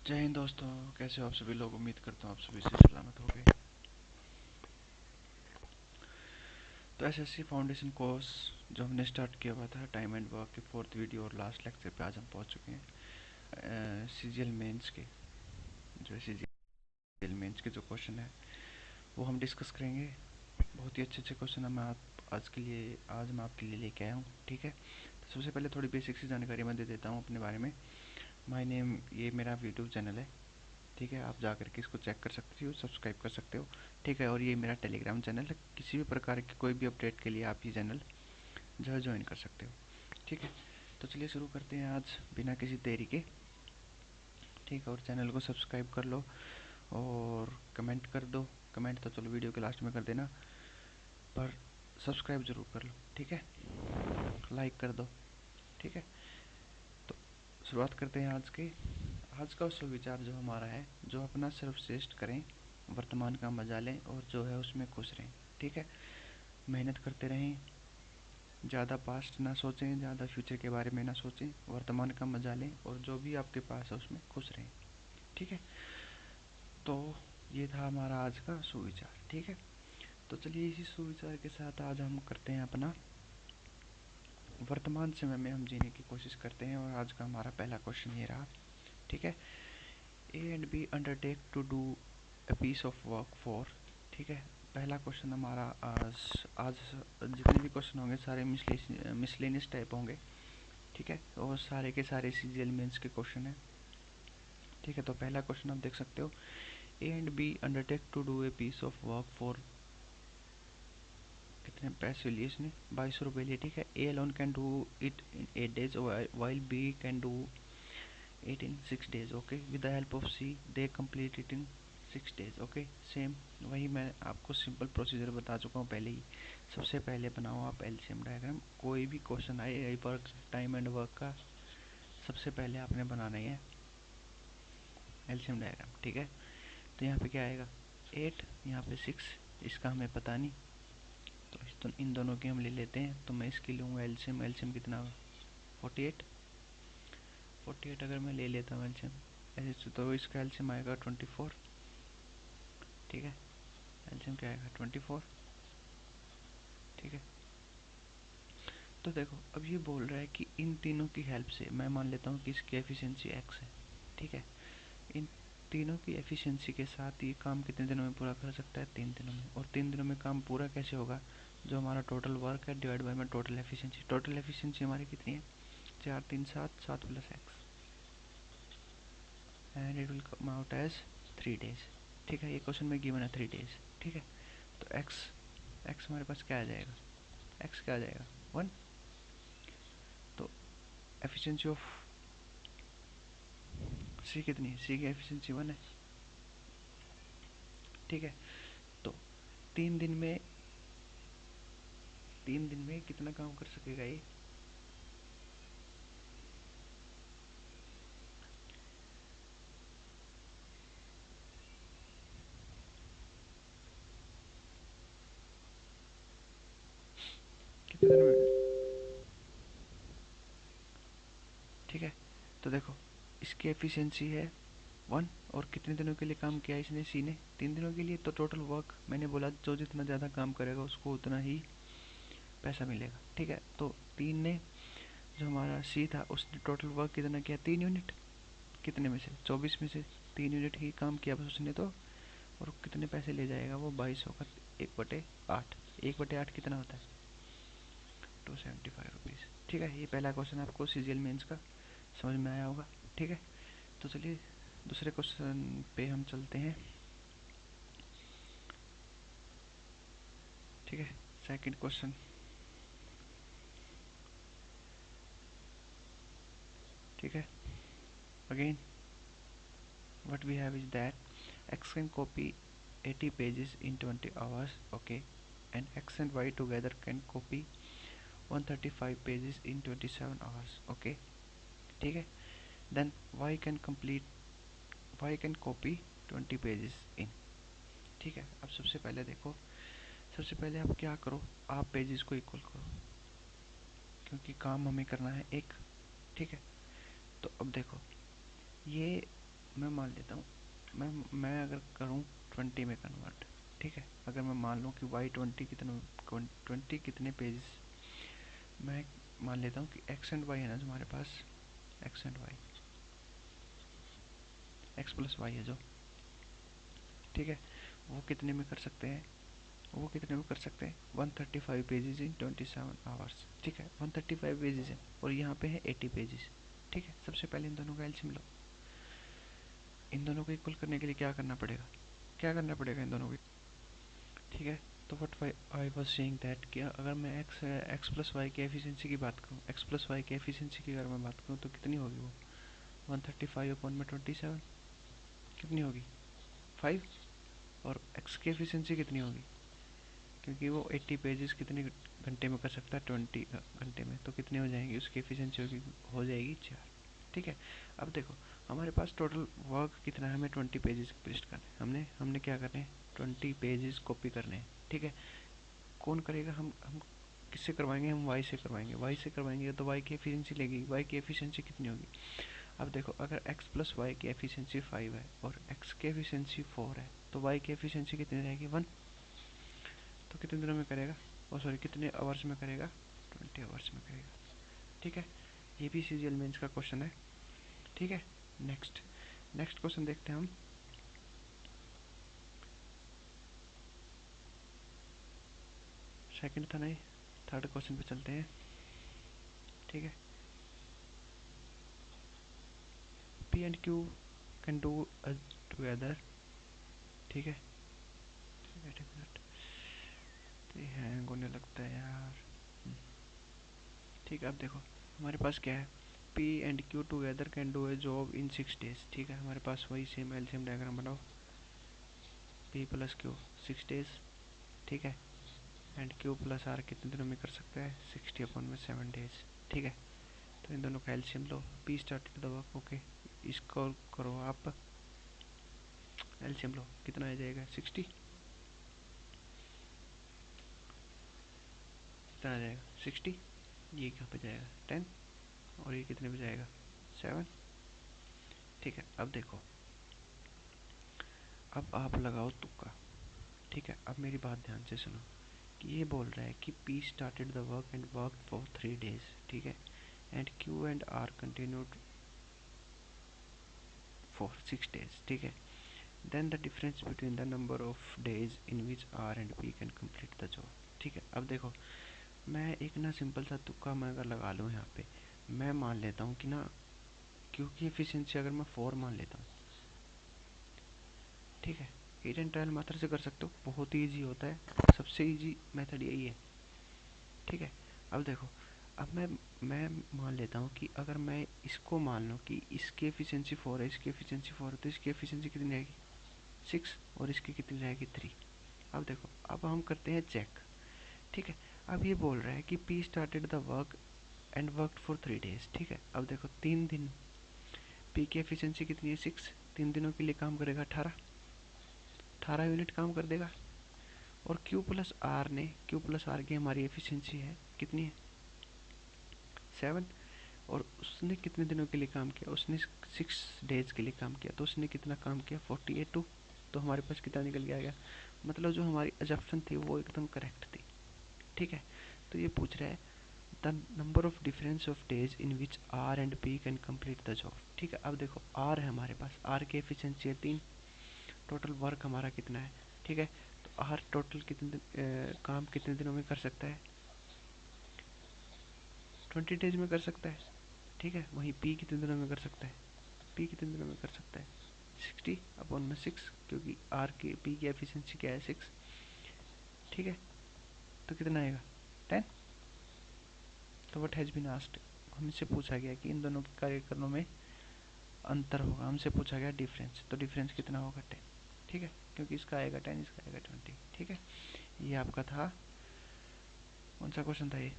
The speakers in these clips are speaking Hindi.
जय हिंद दोस्तों। कैसे हो आप सभी लोग। उम्मीद करता हूँ आप सभी से सलामत होंगे। तो एसएससी फाउंडेशन कोर्स जो हमने स्टार्ट किया हुआ था टाइम एंड वर्क के फोर्थ वीडियो और लास्ट लेक्चर पे आज हम पहुँच चुके हैं। सीजीएल मेंस के जो सीजीएल मेंस के जो क्वेश्चन है वो हम डिस्कस करेंगे। बहुत ही अच्छे अच्छे क्वेश्चन हम आज मैं आपके लिए लेके आया हूँ। ठीक है, तो सबसे पहले थोड़ी बेसिक सी जानकारी मैं दे देता हूँ अपने बारे में। माय नेम, ये मेरा यूट्यूब चैनल है। ठीक है, आप जा करके इसको चेक कर सकते हो, सब्सक्राइब कर सकते हो। ठीक है, और ये मेरा टेलीग्राम चैनल है। किसी भी प्रकार की कोई भी अपडेट के लिए आप ये चैनल जो है ज्वाइन कर सकते हो। ठीक है, तो चलिए शुरू करते हैं आज बिना किसी देरी के। ठीक है, और चैनल को सब्सक्राइब कर लो और कमेंट कर दो। कमेंट तो चलो वीडियो के लास्ट में कर देना, पर सब्सक्राइब ज़रूर कर लो। ठीक है, लाइक कर दो। ठीक है, तो शुरुआत करते हैं आज का सुविचार जो हमारा है, जो अपना सर्वश्रेष्ठ करें, वर्तमान का मजा लें और जो है उसमें खुश रहें। ठीक है, मेहनत करते रहें, ज़्यादा पास्ट ना सोचें, ज़्यादा फ्यूचर के बारे में ना सोचें, वर्तमान का मजा लें और जो भी आपके पास है उसमें खुश रहें। ठीक है, तो ये था हमारा आज का सुविचार। ठीक है, तो चलिए इसी सुविचार के साथ आज हम करते हैं अपना वर्तमान समय में हम जीने की कोशिश करते हैं। और आज का हमारा पहला क्वेश्चन ये रहा। ठीक है, A and B undertake to do a piece of work for. ठीक है, पहला क्वेश्चन हमारा आज आज जितने भी क्वेश्चन होंगे सारे मिसलेनियस टाइप होंगे। ठीक है, और सारे के सारे सीजीएल मेंस के क्वेश्चन हैं। ठीक है, तो पहला क्वेश्चन आप देख सकते हो। A and B undertake to do a piece of work for, कितने पैसे लिए इसने, 2200 रुपये लिए। ठीक है, A alone can do it in 8 days while B can do it in 6 days। Okay, with the help of C they complete it in 6 days। Okay, same वही मैं आपको सिंपल प्रोसीजर बता चुका हूँ पहले ही। सबसे पहले बनाओ आप एलसीएम डायग्राम। कोई भी क्वेश्चन आए वर्क टाइम एंड वर्क का, सबसे पहले आपने बनाना ही है एलसीएम डायग्राम। ठीक है, तो यहाँ पे क्या आएगा 8, यहाँ पे 6, इसका हमें पता नहीं, तो इन दोनों की हम ले लेते हैं। तो मैं इसकी लूँगा एलसीएम। एलसीएम कितना होगा 48। 48 अगर मैं ले लेता हूँ एलसीएम ऐसे, तो इसका एलसीएम आएगा 24। ठीक है, एलसीएम क्या आएगा 24। ठीक है, तो देखो अब ये बोल रहा है कि इन तीनों की हेल्प से मैं मान लेता हूँ कि इसकी एफिशिएंसी एक्स है। ठीक है, इन तीनों की एफिशिएंसी के साथ ये काम कितने दिनों में पूरा कर सकता है, 3 दिनों में। और 3 दिनों में काम पूरा कैसे होगा, जो हमारा टोटल वर्क है डिवाइड बाय में टोटल एफिशिएंसी। टोटल एफिशिएंसी हमारी कितनी है 4 3 7, 7 plus X, and it will come out as 3 days। ठीक है, ये क्वेश्चन में गिवन है 3 days। ठीक है, तो एक्स एक्स हमारे पास क्या आ जाएगा, एक्स क्या आ जाएगा 1। तो एफिशिएंसी ऑफ सी कितनी है, सी की एफिशिएंसी 1 है। ठीक है, तो 3 दिन में 3 दिन में कितना काम कर सकेगा ये, कितने दिन में। ठीक है, तो देखो इसकी एफिशिएंसी है 1, और कितने दिनों के लिए काम किया इसने, सी ने 3 दिनों के लिए। तो टोटल वर्क मैंने बोला जो जितना ज़्यादा काम करेगा उसको उतना ही पैसा मिलेगा। ठीक है, तो 3 ने, जो हमारा सी था उसने टोटल वर्क कितना किया 3 यूनिट। कितने में से 24 में से 3 यूनिट ही काम किया बस उसने तो। और कितने पैसे ले जाएगा वो 22 होगा 1/8। 1/8 कितना होता है 275 रुपीज़। ठीक है, ये पहला क्वेश्चन आपको सीजीएल मेंस का समझ में आया होगा। ठीक है, तो चलिए दूसरे क्वेश्चन पे हम चलते हैं। ठीक है, सेकंड क्वेश्चन। ठीक है, again what we have is that x can copy 80 pages in 20 hours. Okay, and x and y together can copy 135 pages in 27 hours. Okay, ठीक है, then y can copy 20 pages in। ठीक है, अब सबसे पहले देखो, सबसे पहले आप क्या करो, आप पेजेस को इक्वल करो, क्योंकि काम हमें करना है एक। ठीक है, तो अब देखो ये मैं मान लेता हूँ, मैं अगर करूँ 20 में कन्वर्ट, ठीक है, अगर मैं मान लूँ कि वाई 20 कितने पेजेस, मैं मान लेता हूँ कि एक्स एंड वाई है ना जो हमारे पास, x and y, x plus y है जो, ठीक है, वो कितने में कर सकते हैं, वो कितने में कर सकते हैं 135 पेजेस इन 27 आवर्स, ठीक है, 135 पेजेस है और यहाँ पे है 80 पेजेस, ठीक है। सबसे पहले इन दोनों का एलसीएम लो, इन दोनों को इक्वल करने के लिए क्या करना पड़ेगा, क्या करना पड़ेगा इन दोनों को, ठीक है। तो what I was saying that कि अगर मैं एक्स एक्स प्लस वाई की एफिशिएंसी की बात करूँ, एक्स प्लस वाई की एफिशिएंसी की अगर मैं बात करूँ तो कितनी होगी वो 135 अपॉन में 27, कितनी होगी 5, और एक्स की एफिशिएंसी कितनी होगी, क्योंकि वो 80 पेजेस कितने घंटे में कर सकता है 20 घंटे में, तो कितनी हो जाएंगी उसकी एफिशिएंसी होगी, हो जाएगी 4, ठीक है। अब देखो हमारे पास टोटल वर्क कितना है, हमें 20 पेजेस पेस्ट करने हैं, हमने हमने क्या करने हैं 20 पेजेस कॉपी करने हैं, ठीक है। कौन करेगा, हम किससे करवाएंगे, हम वाई से करवाएंगे, वाई से करवाएंगे तो वाई की एफिशिएंसी लेगी, वाई की एफिशिएंसी कितनी होगी। अब देखो अगर x प्लस वाई की एफिशिएंसी 5 है और x की एफिशिएंसी 4 है तो y की एफिशिएंसी कितनी रहेगी 1, तो कितने दिनों में करेगा, ओ सॉरी कितने आवर्स में करेगा 20 आवर्स में करेगा, ठीक है। ये भी सीजीएल मेंस का क्वेश्चन है, ठीक है। नेक्स्ट नेक्स्ट क्वेश्चन देखते हैं हम, सेकंड था नहीं, थर्ड क्वेश्चन पे चलते हैं, ठीक है। P and Q can do together, ठीक है, वेट अ मिनट, तो ये हैंग होने लगता है यार, ठीक है। अब देखो हमारे पास क्या है, P and Q together can do A job in 6 days, ठीक है। हमारे पास वही सेम एलसीएम डायग्राम बनाओ, पी प्लस क्यू 6 डेज, ठीक है, एंड क्यू प्लस आर कितने दिनों में कर सकता है 60 अपॉन में 7 डेज, ठीक है। तो इन दोनों का LCM low, P started the work, okay, इसको करो आप, एलसीएम लो कितना आ जाएगा 60, कितना आ जाएगा 60, ये कहाँ पे जाएगा 10, और ये कितने पे जाएगा 7, ठीक है। अब देखो अब आप लगाओ तुक्का, ठीक है। अब मेरी बात ध्यान से सुनो कि ये बोल रहा है कि P started the work and work for 3 days, ठीक है, and Q and R continued for 6 days, ठीक है। Then the difference between the number of days in which R and P can complete the job, ठीक है। अब देखो मैं एक ना सिंपल सा तुक्का मैं अगर लगा लूँ यहाँ पे, मैं मान लेता हूँ कि ना क्योंकि एफिशिएंसी अगर मैं 4 मान लेता हूँ, ठीक है, हिट एंड ट्रायल मेथड से कर सकते हो, बहुत ही ईजी होता है, सबसे ईजी मेथड यही है, ठीक है। अब देखो अब मैं मान लेता हूँ कि अगर मैं इसको मान लूँ कि इसकी एफिशिएंसी 4 है, इसकी एफिशिएंसी 4 है, तो इसकी एफिशिएंसी कितनी रहेगी 6 और इसकी कितनी रहेगी 3। अब देखो अब हम करते हैं चेक, ठीक है। अब ये बोल रहा है कि P started the work and worked for 3 days, ठीक है। अब देखो 3 दिन, पी की एफिशिएंसी कितनी है 6, 3 दिनों के लिए काम करेगा 18 यूनिट काम कर देगा, और क्यू प्लस आर की हमारी एफिशिएंसी है कितनी है 7, और उसने कितने दिनों के लिए काम किया, उसने 6 डेज के लिए काम किया, तो उसने कितना काम किया 48, तो हमारे पास कितना निकल के आ गया, मतलब जो हमारी अजप्शन थी वो एकदम करेक्ट थी, ठीक है। तो ये पूछ रहा है the number of difference of days in which R and P can complete the job, ठीक है। अब देखो आर है हमारे पास, आर की एफिशिएंसी है 3, टोटल वर्क हमारा कितना है, ठीक है। तो आर टोटल कितने दिन काम कितने दिनों में कर सकता है 20 डेज में कर सकता है, ठीक है। वहीं पी कितने दिनों में कर सकता है, पी कितने दिनों में कर सकता है 60 अपॉन में 6, क्योंकि आर की पी की एफिशिएंसी क्या है 6, ठीक है। तो कितना आएगा 10। तो व्हाट हैज़ बीन आस्क्ड, हमसे पूछा गया कि इन दोनों के कार्यक्रमों में अंतर होगा, हमसे पूछा गया डिफरेंस, तो डिफरेंस कितना होगा 10, ठीक है, क्योंकि इसका आएगा 10, इसका आएगा 20, ठीक है। ये आपका था, कौन सा क्वेश्चन था ये,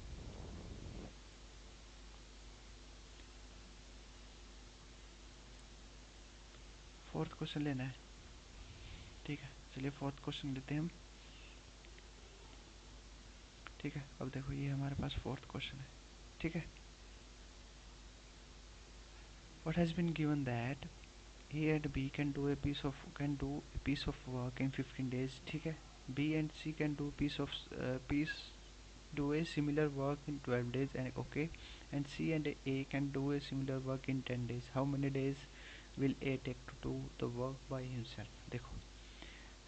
फोर्थ क्वेश्चन लेना है, ठीक है। चलिए फोर्थ क्वेश्चन लेते हैं हम, ठीक है। अब देखो ये हमारे पास फोर्थ क्वेश्चन है, ठीक है। What has been given that A and B can do a piece of work in 15 days, ठीक है. B and C can do piece do a similar work in 12 days, and okay, and C and A can do a similar work in 10 days. How many days will A take to do the work by himself? देखो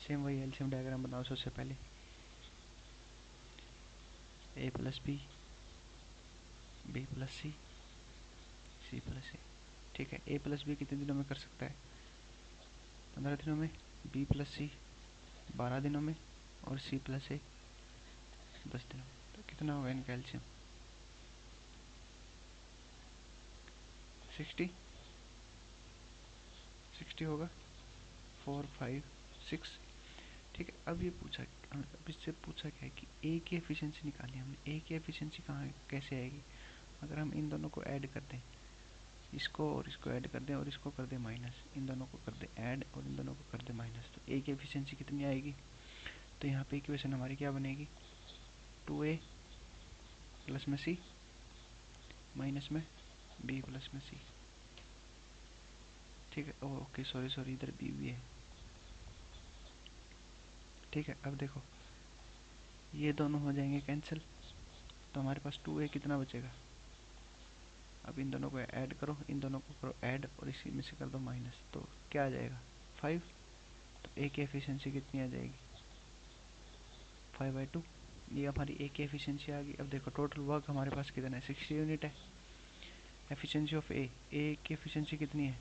सेम वही एलसीएम डायग्राम बनाओ. सबसे पहले A plus B plus C plus A, ठीक है. A प्लस बी कितने दिनों में कर सकता है? 15 दिनों में. बी प्लस सी 12 दिनों में. और सी प्लस ए 10 दिनों में. तो कितना होगा इनका एलसीएम? 60 होगा. 4 5 6, ठीक है. अब इससे पूछा क्या है कि ए की एफिशिएंसी निकाली हमने. ए की एफिशिएंसी कहाँ कैसे आएगी? अगर हम इन दोनों को ऐड कर दें, इसको और इसको ऐड कर दें और इसको कर दें माइनस, इन दोनों को कर दें ऐड और इन दोनों को कर दें माइनस, तो ए की एफिशिएंसी कितनी आएगी? तो यहाँ पे इक्वेशन हमारी क्या बनेगी? 2A प्लस में सी माइनस में बी प्लस में सी, ठीक है. ओके सॉरी इधर बी भी है, ठीक है. अब देखो ये दोनों हो जाएंगे कैंसिल, तो हमारे पास 2A कितना बचेगा? अब इन दोनों को ऐड करो, इन दोनों को करो ऐड और इसी में से कर दो माइनस, तो क्या आ जाएगा? 5. तो ए की एफिशिएंसी कितनी आ जाएगी? 5/2. ये हमारी ए की एफिशिएंसी आ गई. अब देखो टोटल वर्क हमारे पास कितना है? 60 यूनिट है. एफिशिएंसी ऑफ ए की एफिशिएंसी कितनी है?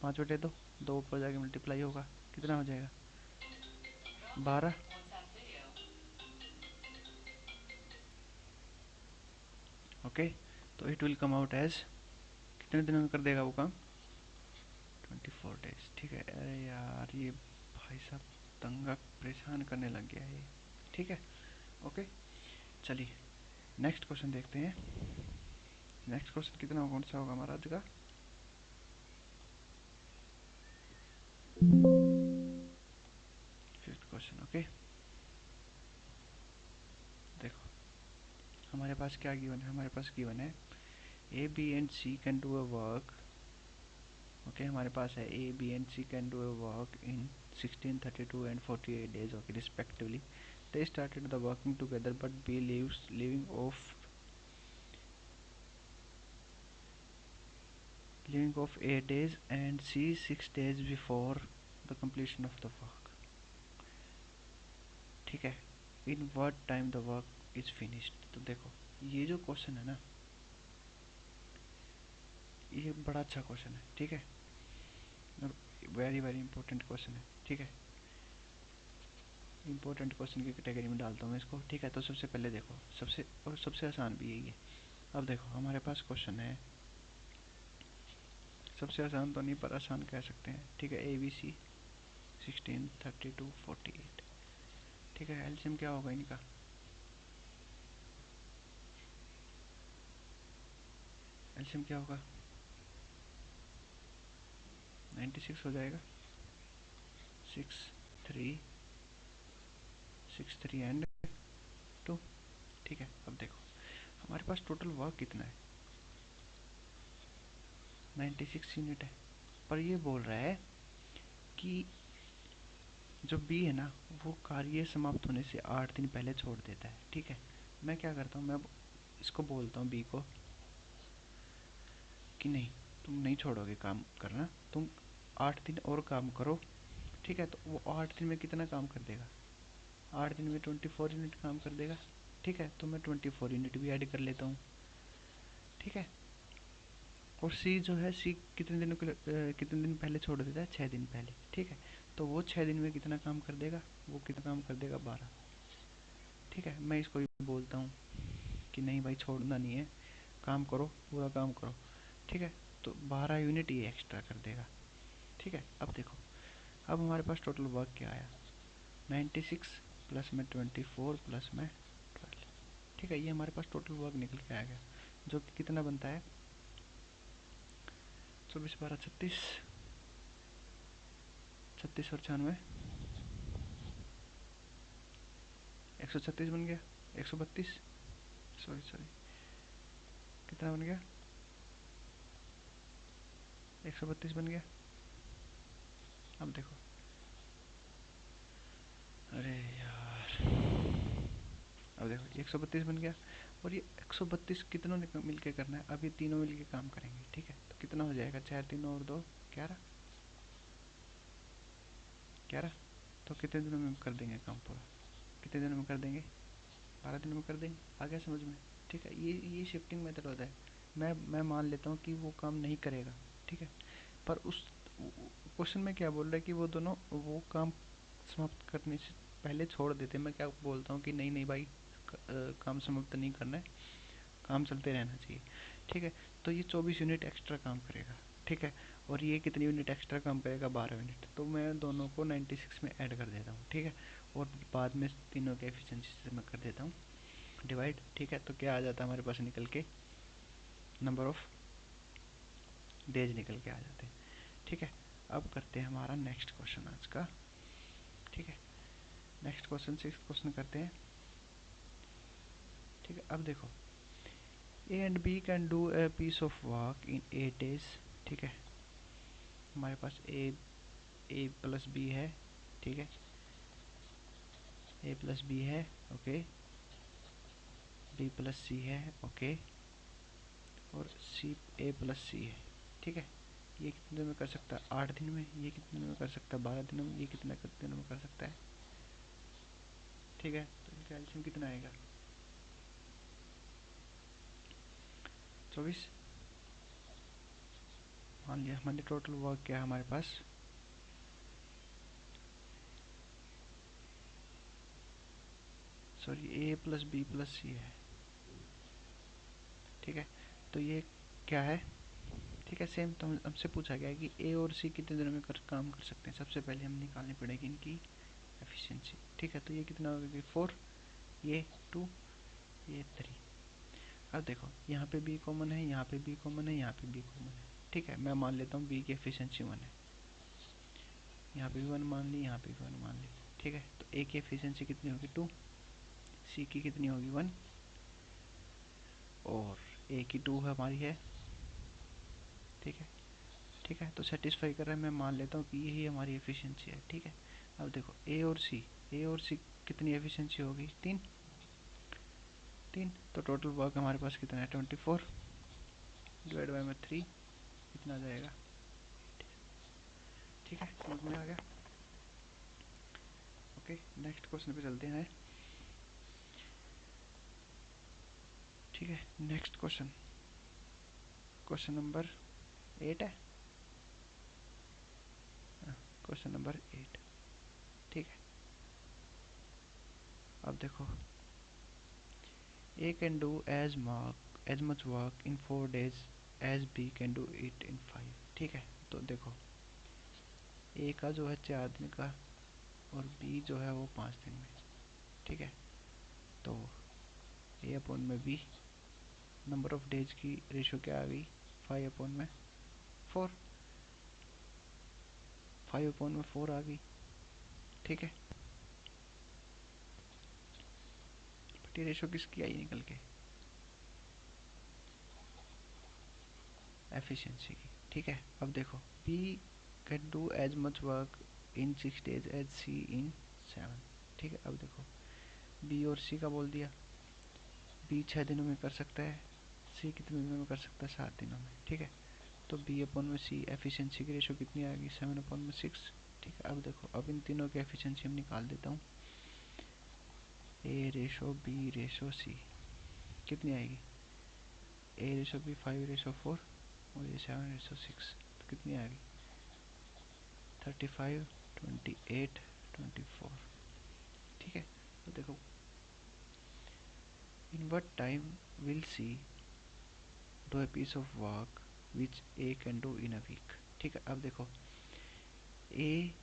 5/2. दो ऊपर जाके मल्टीप्लाई होगा, कितना हो जाएगा? 12. ओके. तो it will come out as कितने दिनों में कर देगा वो काम? 24 days, ठीक है. अरे यार ये भाई साहब दंगा परेशान करने लग गया है ये, ठीक है. ओके चलिए नेक्स्ट क्वेश्चन देखते हैं. नेक्स्ट क्वेश्चन कितना कौन सा होगा हमारा आज का? Fifth question. ओके देखो हमारे पास क्या गिवन है? हमारे पास गिवन है A B and C can do a work. Okay हमारे पास है A B and C can do a work in 16, 32 and 48 days, okay, respectively. They started the working together, but B leaving off 8 days and C 6 days before the completion of the work, ठीक है. इन what time the work is finished? तो देखो ये जो क्वेश्चन है ना, ये बड़ा अच्छा क्वेश्चन है, ठीक है. और वेरी वेरी इंपॉर्टेंट क्वेश्चन है, ठीक है. इंपॉर्टेंट क्वेश्चन की कैटेगरी में डालता हूँ मैं इसको, ठीक है. तो सबसे पहले देखो सबसे आसान भी है ये. अब देखो हमारे पास क्वेश्चन है, सबसे आसान तो नहीं पर आसान कह सकते हैं, ठीक है. ABC 16, 32, 48, ठीक है. एलसीएम क्या होगा इनका? एलसीएम क्या होगा? 96 हो जाएगा. 6 3 एंड 2, ठीक है. अब देखो हमारे पास टोटल वर्क कितना है? 96 यूनिट है. पर ये बोल रहा है कि जो बी है ना वो कार्य समाप्त होने से 8 दिन पहले छोड़ देता है, ठीक है. मैं क्या करता हूँ, मैं अब इसको बोलता हूँ बी को कि नहीं तुम नहीं छोड़ोगे काम करना, तुम 8 दिन और काम करो, ठीक है. तो वो 8 दिन में कितना काम कर देगा? 8 दिन में 24 यूनिट काम कर देगा, ठीक है. तो मैं 24 यूनिट भी ऐड कर लेता हूँ, ठीक है. और सी जो है सी कितने दिन पहले छोड़ देता है? 6 दिन पहले, ठीक है. तो वो 6 दिन में कितना काम कर देगा? वो कितना काम कर देगा? 12, ठीक है. मैं इसको भी बोलता हूँ कि नहीं भाई छोड़ना नहीं है, काम करो पूरा काम करो, ठीक है. तो 12 यूनिट ये एक्स्ट्रा कर देगा, ठीक है. अब देखो अब हमारे पास टोटल वर्क क्या आया? 96 प्लस में 24 प्लस में 12, ठीक है. ये हमारे पास टोटल वर्क निकल के आ गया, जो कि कितना बनता है? 24 12 36, 36 और 96 136 बन गया. 132, सॉरी कितना बन गया? 132 बन गया. अब देखो, अरे यार, अब देखो 132 बन गया। और ये 132 कितनों ने मिलके करना है? अब ये तीनों मिलके काम करेंगे, ठीक है? तो कितना हो जाएगा? 4 3 और 2 11, 11। तो कितने दिनों में कर देंगे काम पूरा? कितने दिनों में कर देंगे? 12 दिनों में कर देंगे। आ गया समझ में? ठीक है, ये शिफ्टिंग मेथड होता है। मैं मान लेता हूँ कि वो काम नहीं करेगा, ठीक है? पर उस क्वेश्चन में क्या बोल रहा है कि वो दोनों वो काम समाप्त करने से पहले छोड़ देते हैं। मैं क्या बोलता हूँ कि नहीं नहीं भाई, काम समाप्त नहीं करना है, काम चलते रहना चाहिए, ठीक है? तो ये 24 यूनिट एक्स्ट्रा काम करेगा, ठीक है? और ये कितनी यूनिट एक्स्ट्रा काम करेगा? 12 यूनिट। तो मैं दोनों को 96 में ऐड कर देता हूँ, ठीक है? और बाद में तीनों के एफिशिएंसी से मैं कर देता हूँ डिवाइड, ठीक है? तो क्या आ जाता है हमारे पास निकल के? नंबर ऑफ डेज निकल के आ जाते हैं, ठीक है? अब करते हैं हमारा नेक्स्ट क्वेश्चन आज का, ठीक है? नेक्स्ट क्वेश्चन 6 क्वेश्चन करते हैं, ठीक है? अब देखो, A and B can do a piece of work in 8 days, ठीक है? हमारे पास ए प्लस बी है, ठीक है? ए प्लस बी है, ओके। बी प्लस सी है, ओके। और सी ए प्लस सी है, ठीक है? ये कितने दिन में कर सकता है? 8 दिन में। ये कितने दिन में कर सकता है? 12 दिनों में। ये कितने दिनों में कर सकता है? ठीक है, तो इनका एल्शियम कितना आएगा? 24। मान लिया हमारे टोटल वर्क क्या है हमारे पास? सॉरी, ए प्लस बी प्लस सी है, ठीक है? तो ये क्या है? ठीक है, सेम। तो हमसे पूछा गया है कि ए और सी कितने दिनों में काम कर सकते हैं। सबसे पहले हम निकालनी पड़ेगी इनकी एफिशिएंसी, ठीक है? तो ये कितना होगा कि 4, ये 2, ये 3। अब देखो, यहाँ पे बी कॉमन है, यहाँ पे बी कॉमन है, यहाँ पे बी कॉमन है, ठीक है? मैं मान लेता हूँ बी की एफिशिएंसी 1 है। यहाँ पे भी 1 मान ली, यहाँ पे भी 1 मान ली, ठीक है? तो ए की एफिशिएंसी कितनी होगी? 2। सी की कितनी होगी? 1। और ए की 2 है हमारी है, ठीक है? ठीक है, तो सेटिस्फाई कर रहा है। मैं मान लेता हूँ कि यही हमारी एफिशिएंसी है, ठीक है? अब देखो, ए और सी कितनी एफिशिएंसी होगी? 3। 3। तो टोटल वर्क हमारे पास कितना है? 24 डिवाइड बाई में 3, कितना आ जाएगा? 8। ठीक है, समझ में आ गया? ओके, नेक्स्ट क्वेश्चन पे चलते हैं, ठीक है? नेक्स्ट क्वेश्चन, क्वेश्चन नंबर 8 है। क्वेश्चन नंबर 8, ठीक है? अब देखो, A can do as much work in 4 days as B can do it in 5, ठीक है? तो देखो, A का जो है 4 दिन का और B जो है वो 5 दिन में, ठीक है? तो A अपॉन में B, नंबर ऑफ डेज की रेशो क्या आ गई? 5 अपॉन में 4, 5 अपॉन में 4 आ गई, ठीक है? बट ये रेशो किसकी आई निकल के? एफिशिएंसी की, ठीक है? अब देखो, B can do as much work in 6 days as C in 7, ठीक है? अब देखो, बी और सी का बोल दिया। बी 6 दिनों में कर सकता है, सी कितने दिनों में कर सकता है? 7 दिनों में, ठीक है? तो बी अपॉन में सी एफिशिएंसी की रेशो कितनी आएगी? 7 अपॉन में 6, ठीक है? अब देखो, अब इन तीनों की एफिशिएंसी हम निकाल देता हूँ। ए रेशो बी रेशो सी कितनी आएगी? ए रेशो बी 5/4 और ये 7/6, तो कितनी आ गई? 35, 28, 24, ठीक है? तो देखो, in what time will C do a piece of work which A can do in a week, ठीक है? अब देखो, ए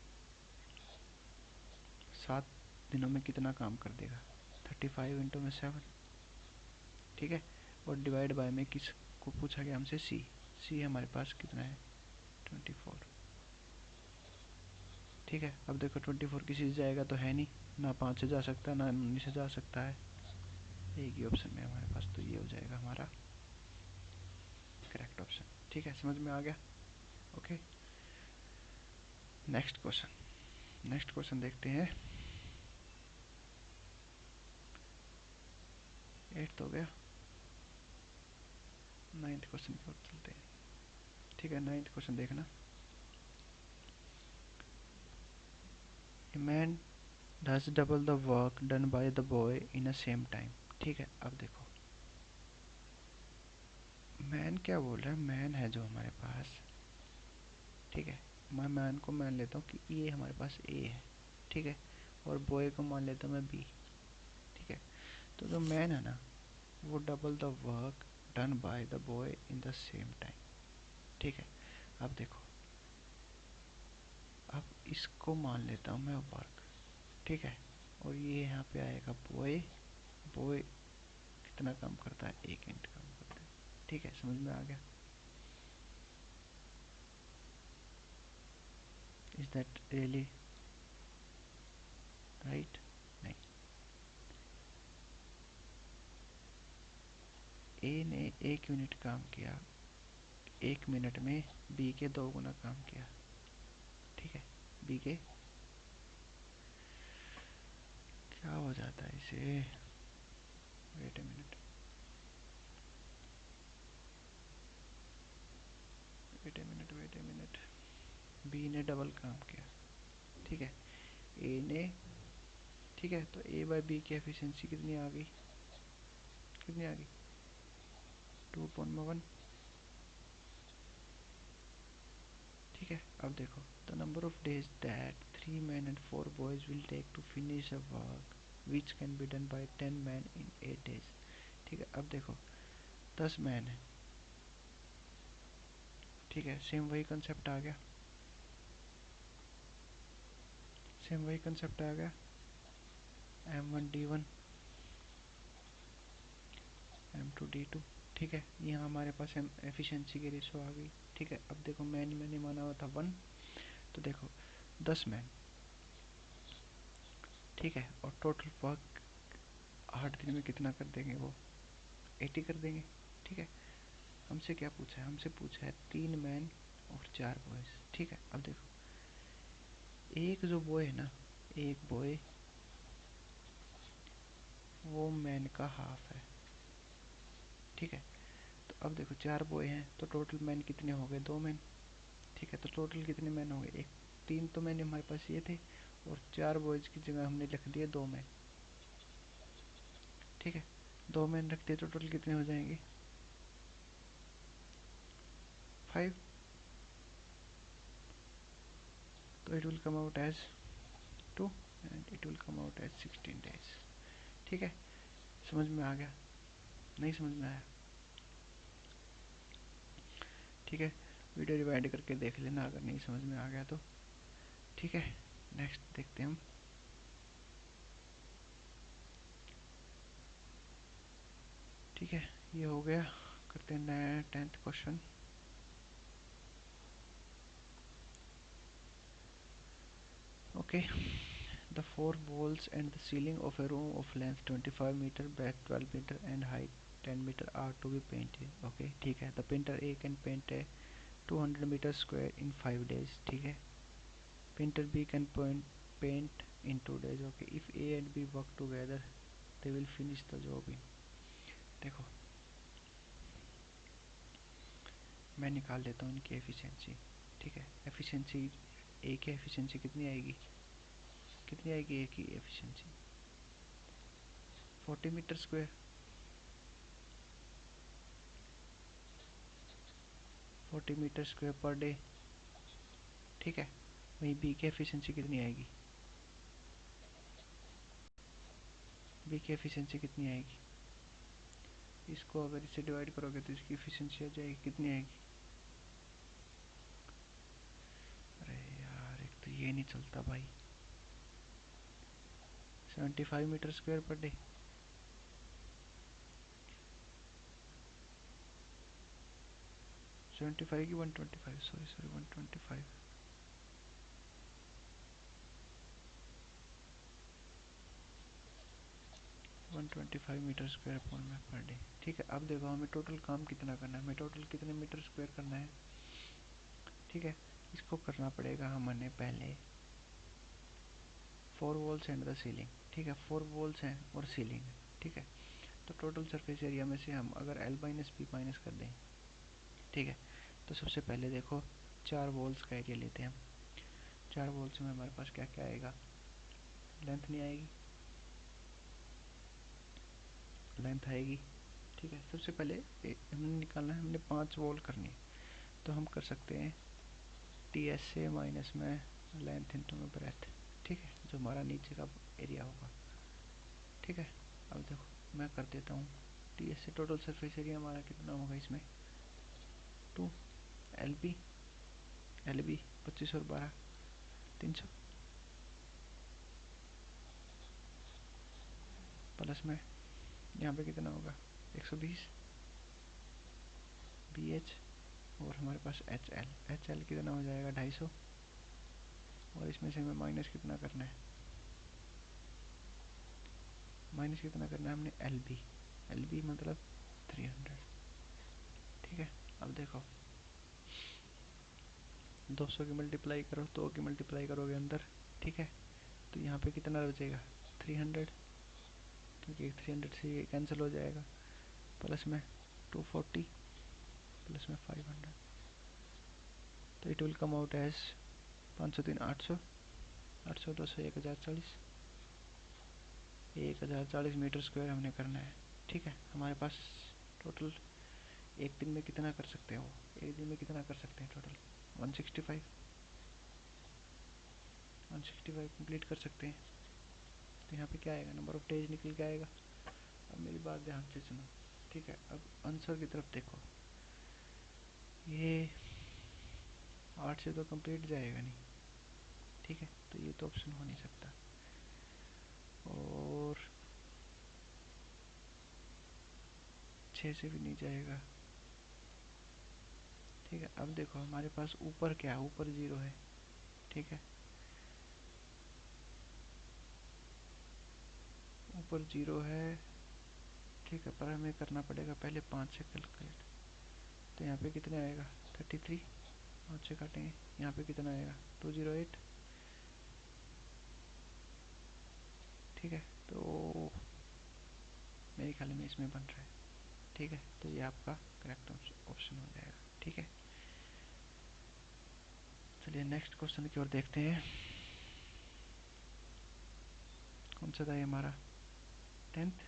7 दिनों में कितना काम कर देगा? 35 इंटू में 7, ठीक है? और डिवाइड बाय में किस को पूछा गया हमसे? सी हमारे पास कितना है? 24, ठीक है? अब देखो, 24 किसी से जाएगा तो है नहीं, ना 5 से जा सकता है, ना 19 से जा सकता है, एक ही ऑप्शन में हमारे पास, तो ये हो जाएगा हमारा करेक्ट ऑप्शन, ठीक है? समझ में आ गया? ओके, नेक्स्ट क्वेश्चन देखते हैं। 8 तो हो गया, 9th क्वेश्चन की ओर चलते हैं। ठीक है, 9th क्वेश्चन देखना। A man does double the work done by the boy in a same time. ठीक है, अब देखो मैन क्या बोल रहा है, मैन है जो हमारे पास। ठीक है, मैं मैन को मान लेता हूँ कि ये हमारे पास ए है। ठीक है, और बॉय को मान लेता हूँ मैं बी। ठीक है, तो जो मैन है ना वो double the work done by the boy in the same time. ठीक है, अब देखो, अब इसको मान लेता हूँ मैं वर्क। ठीक है, और ये यहाँ पे आएगा बॉय। बॉय कितना काम करता है, 1 यूनिट काम करता है। ठीक है, समझ में आ गया। Is that really right? नहीं, ए ने 1 यूनिट काम किया 1 मिनट में, बी के 2 गुना काम किया। ठीक है, बी के क्या हो जाता है इसे, wait a minute, wait a minute, B ने डबल काम किया। ठीक है, ए ने, ठीक है, तो ए बाई बी की एफिशिएंसी कितनी आ गई, कितनी आ गई, 2.1। ठीक है, अब देखो, the number of days that 3 men and 4 boys विल take to finish a work which can be done by 10 men in 8 days। ठीक है, अब देखो 10 मैन है। ठीक है, सेम वही कंसेप्ट आ गया, सेम वही कंसेप्ट आ गया, M1D1 M2D2। ठीक है, यहाँ हमारे पास एफिशिएंसी की रेशो आ गई। ठीक है, अब देखो मैन मैंने माना हुआ था 1, तो देखो 10 मैन। ठीक है, और टोटल वर्क 8 दिन में कितना कर देंगे वो, 80 कर देंगे। ठीक है, हमसे क्या पूछा है, हमसे पूछा है 3 मैन और 4 बॉयज। ठीक है, अब देखो एक जो बॉय है ना, एक बॉय वो मैन का हाफ है। ठीक है, तो अब देखो 4 बॉय हैं तो टोटल मैन कितने हो गए, 2 मैन। ठीक है, तो टोटल कितने मैन हो गए, एक 3 तो मैन हमारे पास ये थे, और 4 बॉयज की जगह हमने लिख दिए 2 मैन। ठीक है, 2 मैन रख दिए तो टोटल कितने हो जाएंगे, 5। तो it will come out as 2 and it will come out as 16 days। ठीक है, समझ में आ गया, नहीं समझ में आया? ठीक है, वीडियो रिवाइंड करके देख लेना अगर नहीं समझ में आ गया तो। ठीक है, नेक्स्ट देखते हैं हम। ठीक है, ये हो गया, करते हैं नया 10th question. Okay, the four walls and the ceiling of a room of length 25 meter, breadth 12 meter and height 10 meter are to be painted. Okay, ठीक है, the painter A can paint a 200 meter square in 5 days. ठीक है, painter B can paint in 2 days. Okay, if A and B work together they will finish the job in, देखो मैं निकाल लेता हूँ इनकी एफिशिएंसी। ठीक है, एफिशिएंसी ए की एफिशिएंसी कितनी आएगी, कितनी आएगी ए की efficiency, 40 metre square, 40 metre square per day. ठीक है, वहीं बी की एफिशिएंसी कितनी आएगी, बी की एफिशिएंसी कितनी आएगी, इसको अगर इससे डिवाइड करोगे तो इसकी एफिशिएंसी आ जाएगी, कितनी आएगी, अरे यार एक तो ये नहीं चलता भाई, 75 मीटर स्क्वायर पर डे। 75 की 125, sorry sorry 125, 125 metre square per day. ठीक है, अब देखो हमें टोटल काम कितना करना है, हमें टोटल कितने मीटर स्क्वायर करना है। ठीक है, इसको करना पड़ेगा हमने पहले 4 वॉल्स एंड द सीलिंग। ठीक है, 4 वॉल्स हैं और सीलिंग है। ठीक है, तो टोटल सरफेस एरिया में से हम अगर L माइनस बी माइनस कर दें, ठीक है, तो सबसे पहले देखो 4 वॉल्स का एरिया लेते हैं हम। 4 वॉल्स में हमारे पास क्या क्या आएगा, लेंथ नहीं आएगी, लेंथ आएगी। ठीक है, सबसे पहले हमने निकालना है, हमने 5 वॉल करनी है, तो हम कर सकते हैं टी एस से माइनस में लेंथ इंटू में ब्रेथ। ठीक है, जो हमारा नीचे का एरिया होगा। ठीक है, अब देखो मैं कर देता हूँ, टी एस से टोटल सरफेस एरिया हमारा कितना होगा इसमें 2, एल बी 25 और 12 300, प्लस में यहाँ पे कितना होगा 120 बी एच, और हमारे पास एच एल कितना हो जाएगा 250, और इसमें से हमें माइनस कितना करना है, माइनस कितना करना है हमने एल बी मतलब 300। ठीक है, अब देखो 200 की मल्टीप्लाई करो, 2 की मल्टीप्लाई करोगे अंदर। ठीक है, तो यहाँ पे कितना बचेगा 300, क्योंकि 300 से ये कैंसिल हो जाएगा, प्लस में 240 प्लस में 500, तो it will come out as 503 800, 800 200 1040 metre square हमने करना है। ठीक है, हमारे पास टोटल एक दिन में कितना कर सकते हो, एक दिन में कितना कर सकते हैं टोटल 165 कंप्लीट कर सकते हैं। तो यहाँ पे क्या आएगा, नंबर ऑफ डेज निकल के आएगा। अब मेरी बात ध्यान से सुनो। ठीक है, अब आंसर की तरफ देखो, ये 8 से तो कंप्लीट जाएगा नहीं। ठीक है, तो ये तो ऑप्शन हो नहीं सकता, और 6 से भी नहीं जाएगा। ठीक है, अब देखो हमारे पास ऊपर क्या है, ऊपर 0 है। ठीक है, ऊपर 0 है। ठीक है, पर हमें करना पड़ेगा पहले 5 से कैलकुलेट, तो यहाँ पे कितने आएगा 33, 5 से काटेंगे, यहाँ पे कितना आएगा 208। ठीक है, तो मेरे ख्याल में इसमें बन रहा है। ठीक है, तो ये आपका करेक्ट ऑप्शन हो जाएगा। ठीक है, चलिए नेक्स्ट क्वेश्चन की ओर देखते हैं। कौन सा था ये हमारा 10th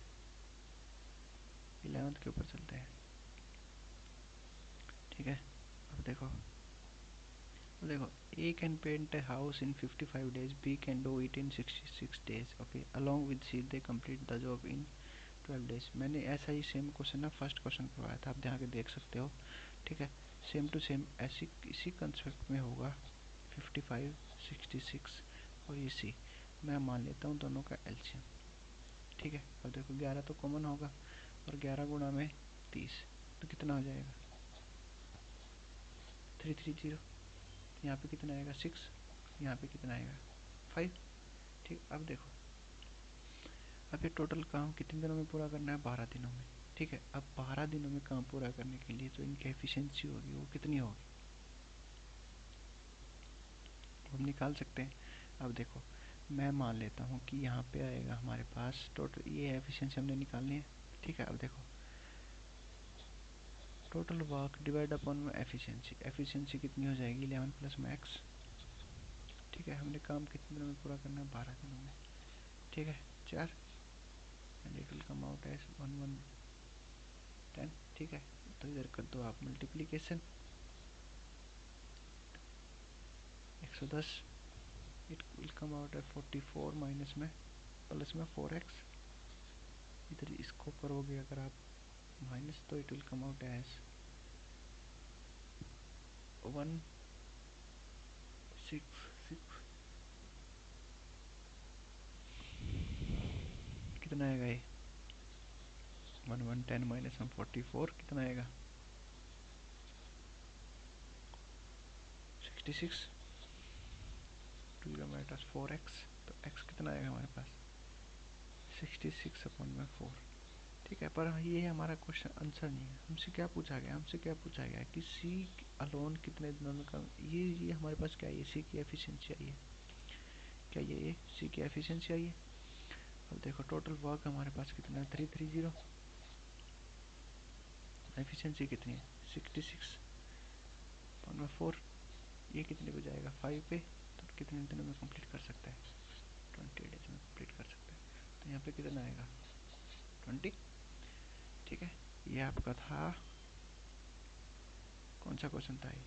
11th के ऊपर चलते हैं। ठीक है, अब देखो, अब देखो A can paint a house in 55 days, B can do it in 66 days, okay, along with C they complete the job in 12 days। मैंने ऐसा ही सेम क्वेश्चन ना फर्स्ट क्वेश्चन करवाया था, आप ध्यान के देख सकते हो। ठीक है, सेम टू सेम ऐसी इसी कंसेप्ट में होगा 55 66 और ये C। मैं मान लेता हूँ दोनों का एलसीएम। ठीक है, अब देखो 11 तो कॉमन होगा, और 11 गुणा में 30, तो कितना हो जाएगा 330। यहाँ पे कितना आएगा 6, यहाँ पे कितना आएगा 5। ठीक, अब देखो, अब ये टोटल काम कितने दिनों में पूरा करना है 12 दिनों में। ठीक है, अब 12 दिनों में काम पूरा करने के लिए जो इनकी एफिशिएंसी होगी वो कितनी होगी, हम निकाल सकते हैं। अब देखो मैं मान लेता हूँ कि यहाँ पे आएगा हमारे पास टोटल, ये एफिशिएंसी हमने निकालनी है। ठीक है, अब देखो टोटल वर्क डिवाइड अपॉन में एफिशिएंसी, एफिशिएंसी कितनी हो जाएगी 11 प्लस में एक्स। ठीक है, हमने काम कितने दिनों में पूरा करना है 12 दिनों में। ठीक है, 4, and it will come out as 1110। ठीक है, तो इधर कर दो आप multiplication 110, it will come out as 44 minus में प्लस में 4x। इधर इसको करोगे अगर आप माइनस, तो it will come out as 166, कितना आएगा ये 1110 माइनस में 44 कितना आएगा 66, टू जीरो मेरे पास 4x, तो x कितना आएगा हमारे पास 66 अपॉन में 4। ठीक है, पर ये हमारा क्वेश्चन आंसर नहीं है। हमसे क्या पूछा गया कि सी अलोन कितने दिनों में काम, ये हमारे पास क्या है, सी की एफिशिएंसी आई है। क्या ये सी की एफिशिएंसी आई है। अब देखो टोटल वर्क हमारे पास कितना है, 330। एफिशिएंसी कितनी है, 66.4। ये कितने पे जाएगा, 5 पे। तो कितने दिनों में कंप्लीट कर सकता है, 20 डेज में कंप्लीट कर सकता है। तो यहाँ पे कितना आएगा, 20। ठीक है, ये आपका था, कौन सा क्वेश्चन था ये,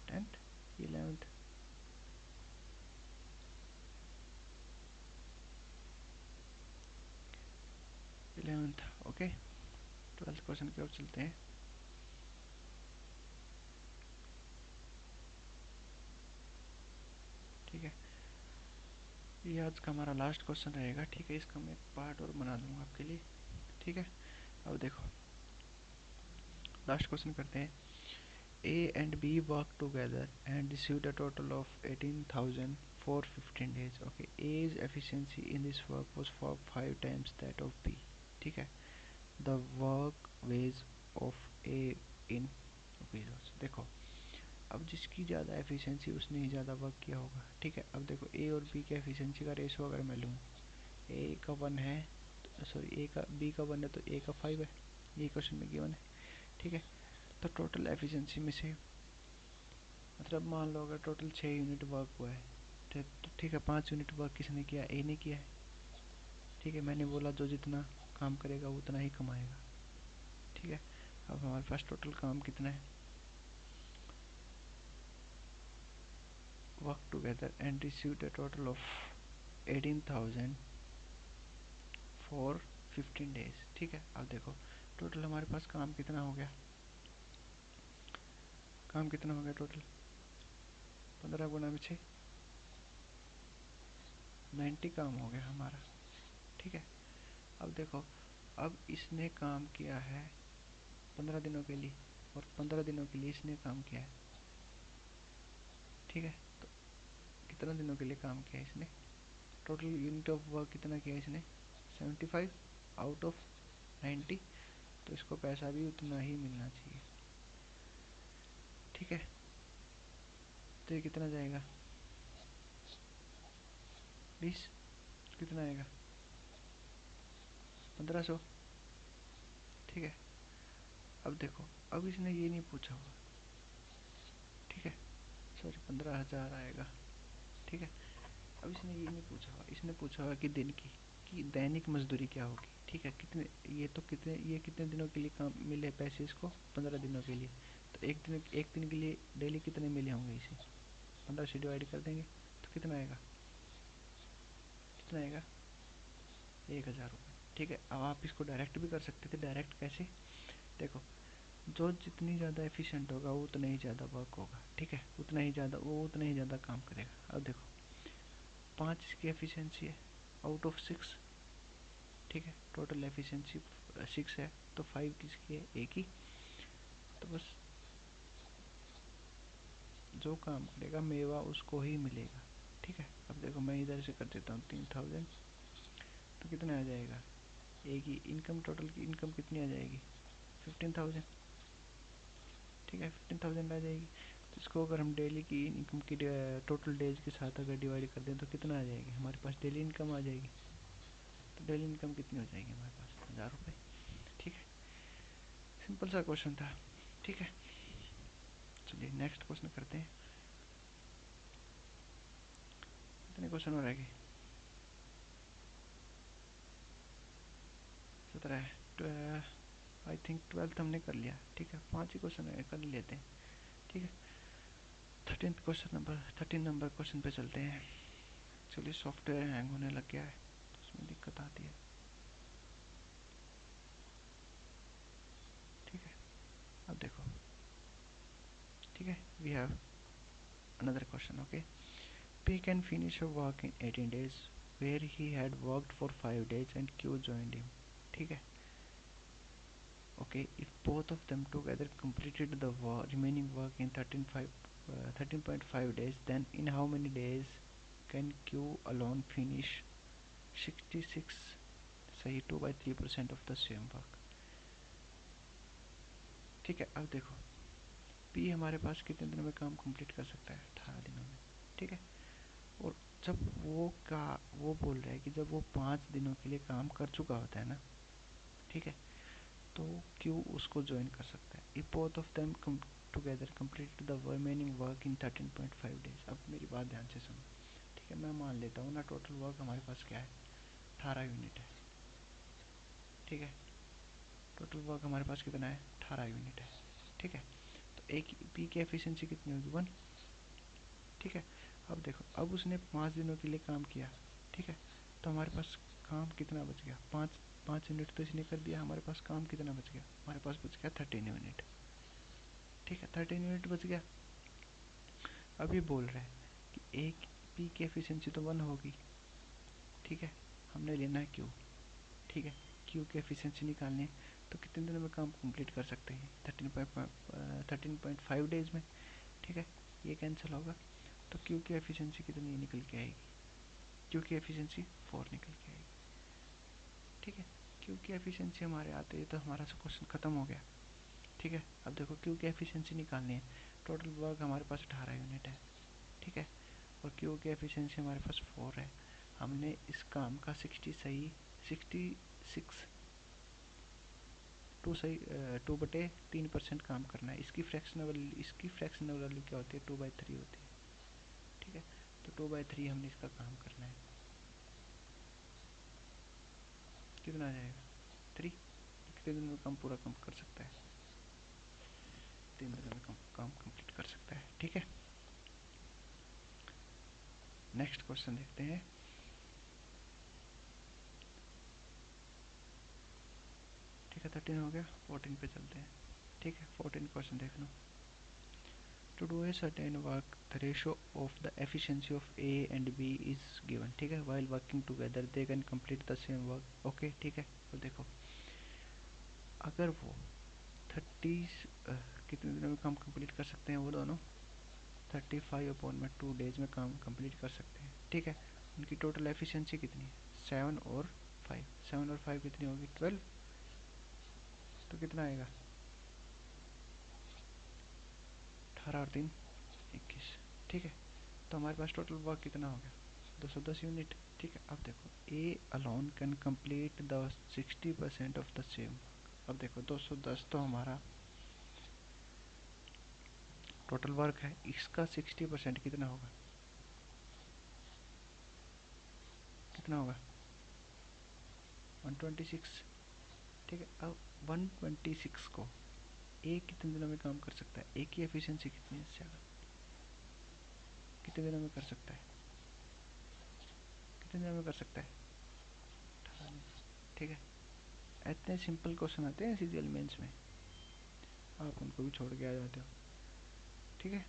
10th, 11th, 11th। Okay, 12th question की ओर चलते हैं। ठीक है, ये आज का हमारा लास्ट क्वेश्चन रहेगा। ठीक है, इसका मैं एक पार्ट और बना दूंगा आपके लिए। ठीक है, अब देखो लास्ट क्वेश्चन करते हैं। A and B worked together and received a total of 18,000 for 15 days. Okay, A's efficiency in this work was for 5 times that of B. ठीक है, the work wage of A in rupees was। देखो अब जिसकी ज़्यादा एफिशिएंसी उसने ही ज़्यादा वर्क किया होगा। ठीक है, अब देखो ए और बी के एफिशिएंसी का रेशो अगर मैं लूँ, ए का 1 है, सॉरी ए का बी का 1 है तो ए का 5 है। ये क्वेश्चन में गिवन है। ठीक है, तो टोटल एफिशिएंसी में से, मतलब मान लो अगर टोटल 6 यूनिट वर्क हुआ है, तो ठीक है 5 यूनिट वर्क किसने किया, ए ने किया है। ठीक है, मैंने बोला जो जितना काम करेगा वो उतना ही कमाएगा। ठीक है, अब हमारे पास टोटल काम कितना है, work together and received a total of 18,000 for 15 days. ठीक है, अब देखो टोटल हमारे पास काम कितना हो गया, काम कितना हो गया टोटल, 15 गुना में 6, 90 काम हो गया हमारा। ठीक है, अब देखो, अब इसने काम किया है 15 दिनों के लिए, और 15 दिनों के लिए इसने काम किया है। ठीक है, तो कितना दिनों के लिए काम किया है इसने, टोटल यूनिट ऑफ वर्क कितना किया है इसने, 75 आउट ऑफ 90। तो इसको पैसा भी उतना ही मिलना चाहिए। ठीक है, तो ये कितना जाएगा, 20, कितना आएगा, 1500। ठीक है, अब देखो, अब इसने ये नहीं पूछा हुआ। ठीक है, सॉरी 15,000 आएगा। ठीक है, अब इसने ये नहीं पूछा हुआ, इसने पूछा हुआ कि दिन की, कि दैनिक मजदूरी क्या होगी। ठीक है, कितने, ये कितने दिनों के लिए काम मिले पैसे इसको, 15 दिनों के लिए। तो एक दिन के लिए डेली कितने मिले होंगे इसे, 15 से डिवाइड कर देंगे तो कितना आएगा, कितना आएगा, 1,000 रुपये। ठीक है, अब आप इसको डायरेक्ट भी कर सकते थे। डायरेक्ट कैसे, देखो जो जितनी ज़्यादा एफिशिएंट होगा वो उतना ही ज़्यादा वर्क होगा। ठीक है, उतना ही ज़्यादा काम करेगा। अब देखो 5 इसकी एफिशिएंसी है आउट ऑफ 6। ठीक है, टोटल एफिशिएंसी 6 है, तो 5 किसकी है, ए की। तो बस जो काम करेगा मेवा उसको ही मिलेगा। ठीक है, अब देखो मैं इधर से कर देता हूँ 3,000, तो कितना आ जाएगा, ए की इनकम, टोटल की इनकम कितनी आ जाएगी, 15,000। ठीक है, 15,000 आ जाएगी। तो इसको अगर हम डेली की इनकम की टोटल डेज के साथ अगर डिवाइड कर दें तो कितना आ जाएगी, हमारे पास डेली इनकम आ जाएगी। तो डेली इनकम कितनी हो जाएगी हमारे पास, 1,000 रुपये। ठीक है, सिंपल सा क्वेश्चन था। ठीक है, चलिए नेक्स्ट क्वेश्चन करते हैं। कितने क्वेश्चन हो रहेंगे, 17 है। आई थिंक 12th हमने कर लिया। ठीक है, 5 ही क्वेश्चन कर लेते हैं। ठीक है, 13 नंबर क्वेश्चन पे चलते हैं। चलिए, सॉफ्टवेयर हैंग होने लग गया है तो उसमें दिक्कत आती है। ठीक है, अब देखो, ठीक है, we have another question. Okay, P can finish a work in 18 days where he had worked for 5 days and Q joined him. ठीक है, okay, if both of them together completed the remaining work in 13.5 days, then in how many days can Q alone finish 66 सही 2/3% ऑफ द सेम वर्क। ठीक है, अब देखो पी हमारे पास कितने दिनों में काम कंप्लीट कर सकता है, 18 दिनों में। ठीक है, और जब वो बोल रहा है कि जब वो 5 दिनों के लिए काम कर चुका होता है ना, ठीक है, तो क्यू उसको ज्वाइन कर सकता है if both of them together complete the remaining work in 13.5 days. अब मेरी बात ध्यान से सुनो। ठीक है, मैं मान लेता हूँ ना टोटल वर्क हमारे पास क्या है, 18 यूनिट है। ठीक है, टोटल वर्क हमारे पास कितना है, 18 यूनिट है। ठीक है, तो एक पी की एफिशिएंसी कितनी होगी, 1। ठीक है, अब देखो अब उसने 5 दिनों के लिए काम किया। ठीक है, तो हमारे पास काम कितना बच गया, 5 5 यूनिट तो इसने कर दिया, हमारे पास काम कितना बच गया, हमारे पास बच गया 13 यूनिट। ठीक है, 13 यूनिट बच गया। अब ये बोल रहा है कि एक पी की एफिशिएंसी तो 1 होगी। ठीक है, हमने लेना है क्यू। ठीक है, क्यू की एफिशिएंसी निकालनी है, तो कितने दिनों में काम कंप्लीट कर सकते हैं, 13.5 डेज में। ठीक है, ये कैंसिल होगा, तो क्यू की एफिशिएंसी कितनी निकल के आएगी, क्यू की एफिशिएंसी 4 निकल के आएगी। ठीक है, क्यू की एफिशिएंसी हमारे आते ही तो हमारा क्वेश्चन खत्म हो गया। ठीक है, अब देखो क्यू की एफिशिएंसी निकालनी है, टोटल वर्क हमारे पास 18 यूनिट है। ठीक है, और क्यू की एफिशिएंसी हमारे पास 4 है। हमने इस काम का 66 2/3% काम करना है। इसकी फ्रैक्शनल वैल्यू क्या होती है, 2/3 होती है। ठीक है, तो 2/3 हमने इसका काम करना है, कितना आ जाएगा, 3। कितने दिन में काम पूरा कम कर सकता है, 3 दिनों में काम कंप्लीट कर सकता है। ठीक है, नेक्स्ट क्वेश्चन देखते हैं। ठीक है, 13 हो गया, 14 पे चलते हैं। ठीक है, 14 क्वेश्चन देख लो। To do a certain work, the ratio of the efficiency of A and B is given. ठीक है, while working together they can complete the same work. Okay, ठीक है, तो देखो अगर वो 30 कितने दिनों में काम कंप्लीट कर सकते हैं वो दोनों, 35/2 डेज में काम कंप्लीट कर सकते हैं। ठीक है, उनकी टोटल एफिशिएंसी कितनी है, 7 और 5। 7 और 5 कितनी होगी, 12। तो कितना आएगा, 18 और 3 21। ठीक है, तो हमारे पास टोटल वर्क कितना हो गया, 210 यूनिट। ठीक है, अब देखो ए alone can complete the 60% of the same. अब देखो 210 तो हमारा टोटल वर्क है, इसका 60% कितना होगा, कितना होगा, 126। ठीक है, अब 126 को ए कितने दिनों में काम कर सकता है, ए की एफिशिएंसी कितनी है, 7। कितने दिनों में कर सकता है, कितने दिनों में कर सकता है, 18 दिन। ठीक है, इतने सिंपल क्वेश्चन आते हैं सीजीएल मेंस में, आप उनको भी छोड़ के आ जाते हो। ठीक है,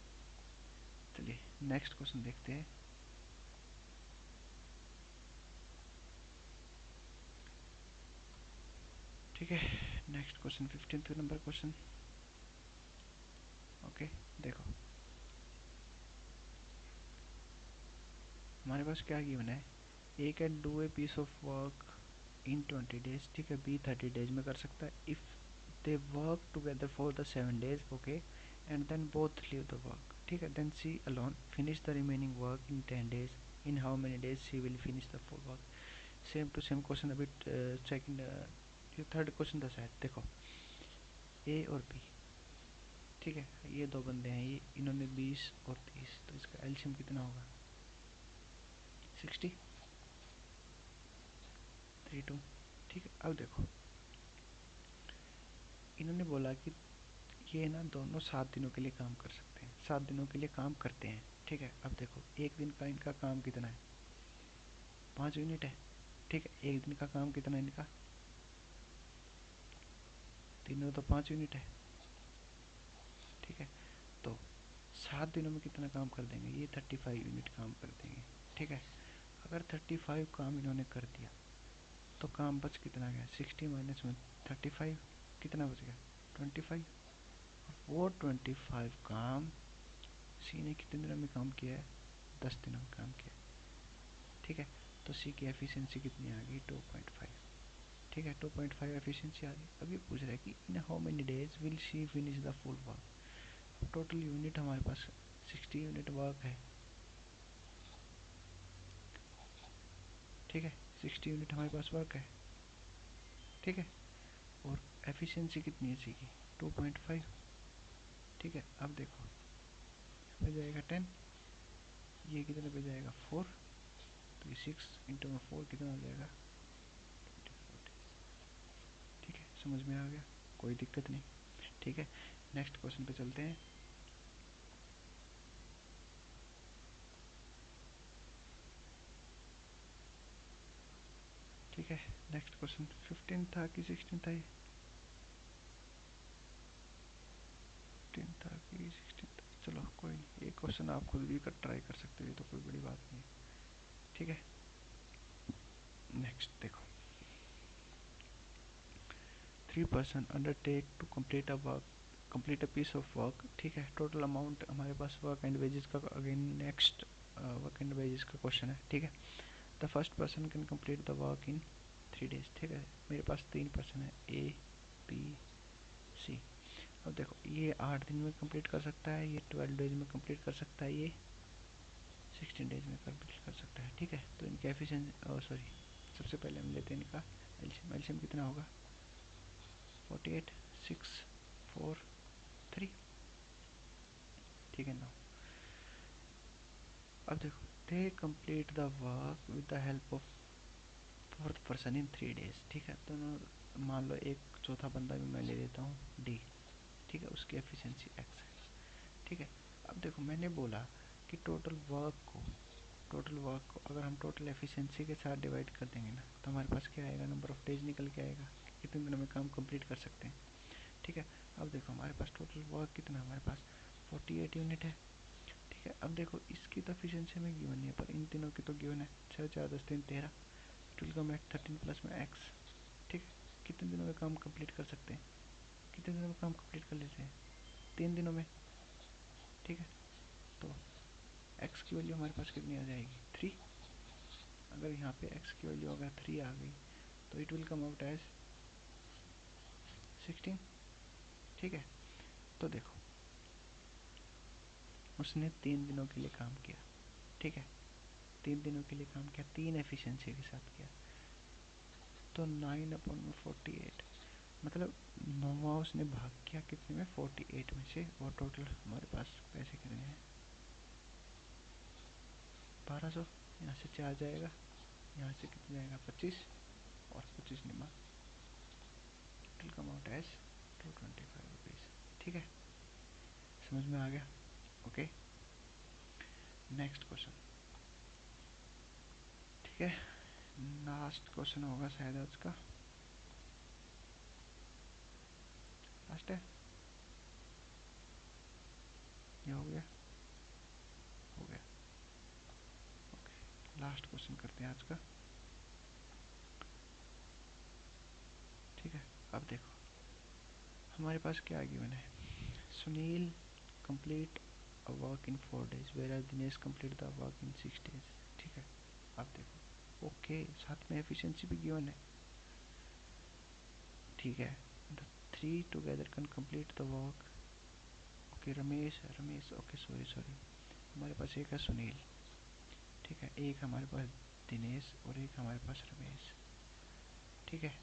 चलिए नेक्स्ट क्वेश्चन देखते हैं। ठीक है, next question 15th number question. Okay, देखो हमारे पास क्या गिवन है, A can do a piece of work in 20 days. ठीक है, बी 30 डेज में कर सकता है if they work together for the 7 days. Okay, and then both leave the work. ठीक है, then C alone finish the remaining work in 10 days. In how many days C will finish the full work. Same to same question अभी सेकंड ये थर्ड क्वेश्चन था शायद। देखो ए और बी, ठीक है, ये दो बंदे हैं, ये इन्होंने 20 और 30, तो इसका एलसीएम कितना होगा, 60, 32। ठीक है, अब देखो इन्होंने बोला कि ये ना दोनों 7 दिनों के लिए काम कर सकते हैं, 7 दिनों के लिए काम करते हैं। ठीक है, अब देखो एक दिन का इनका काम कितना है, 5 यूनिट है। ठीक है, एक दिन का काम कितना है इनका, तीनों तो 5 यूनिट है। ठीक है, तो 7 दिनों में कितना काम कर देंगे, ये 35 यूनिट काम कर देंगे। ठीक है, अगर 35 काम इन्होंने कर दिया तो काम बच कितना गया, 60 माइनस में 35, कितना बच गया, 25। वो 25 काम सी ने कितने दिनों में काम किया है, 10 दिनों में काम किया है। ठीक है, तो सी की एफिशिएंसी कितनी आ गई, 2.5। ठीक है, 2.5 एफिशिएंसी आ रही। अब ये पूछ रहा है कि इन how many days will she finish the full work. अब टोटल यूनिट हमारे पास 60 यूनिट वर्क है, ठीक है, 60 यूनिट हमारे पास वर्क है, ठीक है, और एफिशिएंसी कितनी है सी की, 2.5, ठीक है। अब देखो इसमें जाएगा 10, ये कितने पे जाएगा 4, तो ये 6 इंटू में 4 कितना हो जाएगा 24, ठीक है, समझ में आ गया, कोई दिक्कत नहीं, ठीक है। नेक्स्ट क्वेश्चन पे चलते हैं। ठीक है, नेक्स्ट क्वेश्चन 15 था कि 16 था, ये 15 था कि 16 था, चलो कोई नहीं, ये क्वेश्चन आप खुद भी ट्राई कर सकते हो, ये तो कोई बड़ी बात नहीं है, ठीक है। नेक्स्ट देखो, 3 person undertake to complete a piece of work, ठीक है। टोटल अमाउंट हमारे पास वर्क एंड वेजेस का, again next work and wages का क्वेश्चन है, ठीक है। The first person can complete the work in 3 days, ठीक है। मेरे पास 3 पर्सन है, ए बी सी। अब देखो ये 8 दिन में कंप्लीट कर सकता है, ये 12 डेज में कंप्लीट कर सकता है, ये 16 डेज में कंप्लीट कर सकता है, ठीक है। तो इनका एफिशिएंसी, सॉरी, सबसे पहले हम लेते हैं इनका एलसीएम। एलसीएम कितना होगा 48, 6, 4, 3, ठीक है ना। अब देखो they complete the work with the help of fourth person in 3 days, ठीक है। तो मान लो एक चौथा बंदा भी मैं ले लेता हूँ डी, ठीक है, उसकी एफिशिएंसी एक्स है, ठीक है। अब देखो मैंने बोला कि टोटल वर्क को अगर हम टोटल एफिशिएंसी के साथ डिवाइड कर देंगे ना, तो हमारे पास क्या आएगा, नंबर ऑफ डेज निकल के आएगा, कितने दिनों में काम कंप्लीट कर सकते हैं, ठीक है। अब देखो हमारे पास टोटल वर्क कितना, हमारे पास 48 यूनिट है, ठीक है। अब देखो इसकी तो एफिशिएंसी में गिवन नहीं है, पर इन तीनों की तो गिवन है, 6 4 10 3 13, टोटल का में 13 प्लस में एक्स, ठीक है। कितने दिनों में काम कंप्लीट कर सकते हैं, कितने दिनों में काम कंप्लीट कर लेते हैं, 3 दिनों में, ठीक है। तो एक्स की वैल्यू हमारे पास कितनी आ जाएगी 3, अगर यहाँ पे एक्स की वैल्यू अगर 3 आ गई तो it will come out as 16, ठीक है। तो देखो उसने 3 दिनों के लिए काम किया, ठीक है, 3 दिनों के लिए काम किया, 3 एफिशिएंसी के साथ किया, तो 9/48, मतलब 9वां उसने भाग किया कितने में 48 में से, और टोटल हमारे पास पैसे कितने हैं 1200, यहाँ से 4 जाएगा, यहाँ से कितना जाएगा 25, और 25 निमा, total come out as 225 rupees, ठीक है, समझ में आ गया, ओके। नेक्स्ट क्वेश्चन, ठीक है, लास्ट क्वेश्चन होगा शायद आज का, लास्ट है, ये हो गया, हो गया, ओके। लास्ट क्वेश्चन करते हैं आज का, ठीक है। अब देखो हमारे पास क्या गिवन है, Sunil complete a work in 4 days where Dinesh complete the work in 6 days, ठीक है। अब देखो ओके, साथ में एफिशिएंसी भी गिवन है, ठीक है। The three together can complete the work, okay. Ramesh Ramesh okay, sorry sorry, हमारे पास एक है सुनील, ठीक है, एक हमारे पास दिनेश और एक हमारे पास रमेश, ठीक है।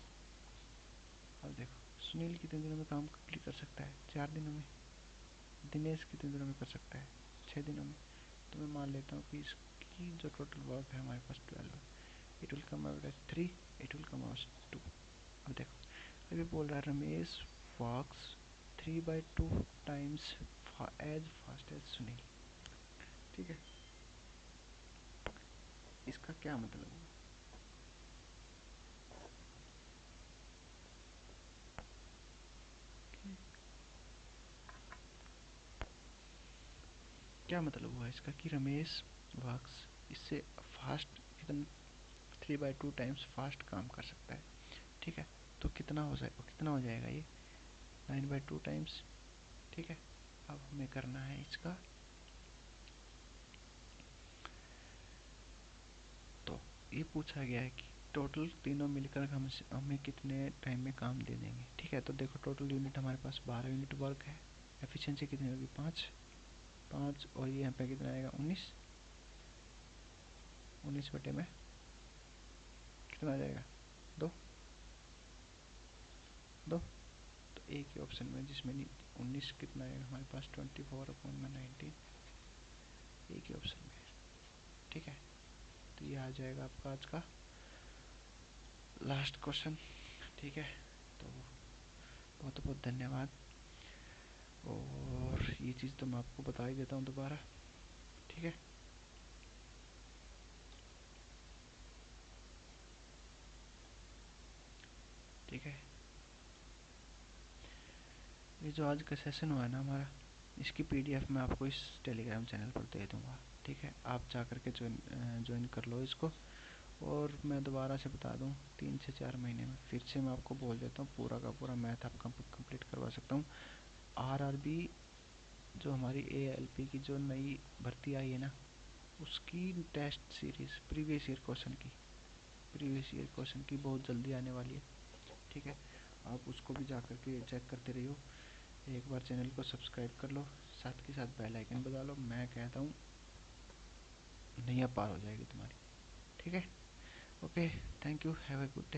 अब देखो सुनील कितने दिनों में काम कंप्लीट कर सकता है 4 दिनों में, दिनेश कितने दिनों में कर सकता है 6 दिनों में, तो मैं मान लेता हूँ कि इसकी जो टोटल वर्क है हमारे पास 12 है, it will come out as 3, it will come out 2। अब देखो अभी बोल रहा है Ramesh works 3/2 times as fast as Sunil, ठीक है। इसका क्या मतलब हुआ, क्या मतलब हुआ इसका कि रमेश वर्क्स इससे फास्ट कितना 3/2 टाइम्स फास्ट काम कर सकता है, ठीक है। तो कितना हो जाएगा ये 9/2 टाइम्स, ठीक है। अब हमें करना है इसका, तो ये पूछा गया है कि टोटल तीनों मिलकर हम हमें कितने टाइम में काम दे देंगे। ठीक है, तो देखो टोटल यूनिट हमारे पास 12 यूनिट वर्क है। एफिशिएंसी कितनी होगी, 5 5, और ये यहाँ पे कितना आएगा, 19 19 बटे में कितना आ जाएगा, 2 2। तो एक ही ऑप्शन में जिसमें 19 कितना आएगा हमारे पास, 24/19, एक ही ऑप्शन में। ठीक है, तो ये आ जाएगा आपका आज का लास्ट क्वेश्चन। ठीक है, तो बहुत बहुत धन्यवाद। और ये चीज़ तो मैं आपको बता ही देता हूँ दोबारा। ठीक है, ठीक है, ये जो आज का सेशन हुआ है ना हमारा, इसकी पीडीएफ मैं आपको इस टेलीग्राम चैनल पर दे दूँगा। ठीक है, आप जा कर के ज्वाइन कर लो इसको। और मैं दोबारा से बता दूँ, 3 से 4 महीने में फिर से मैं आपको बोल देता हूँ, पूरा का पूरा मैथ आप कंप्लीट करवा सकता हूँ। आरआरबी जो हमारी एएलपी की जो नई भर्ती आई है ना, उसकी test series previous year question की बहुत जल्दी आने वाली है। ठीक है, आप उसको भी जा कर के चेक करते रहियो। एक बार चैनल को सब्सक्राइब कर लो, साथ के साथ बेल आइकन बजा लो। मैं कहता हूँ नैया पार हो जाएगी तुम्हारी। ठीक है, okay, thank you, have a good day.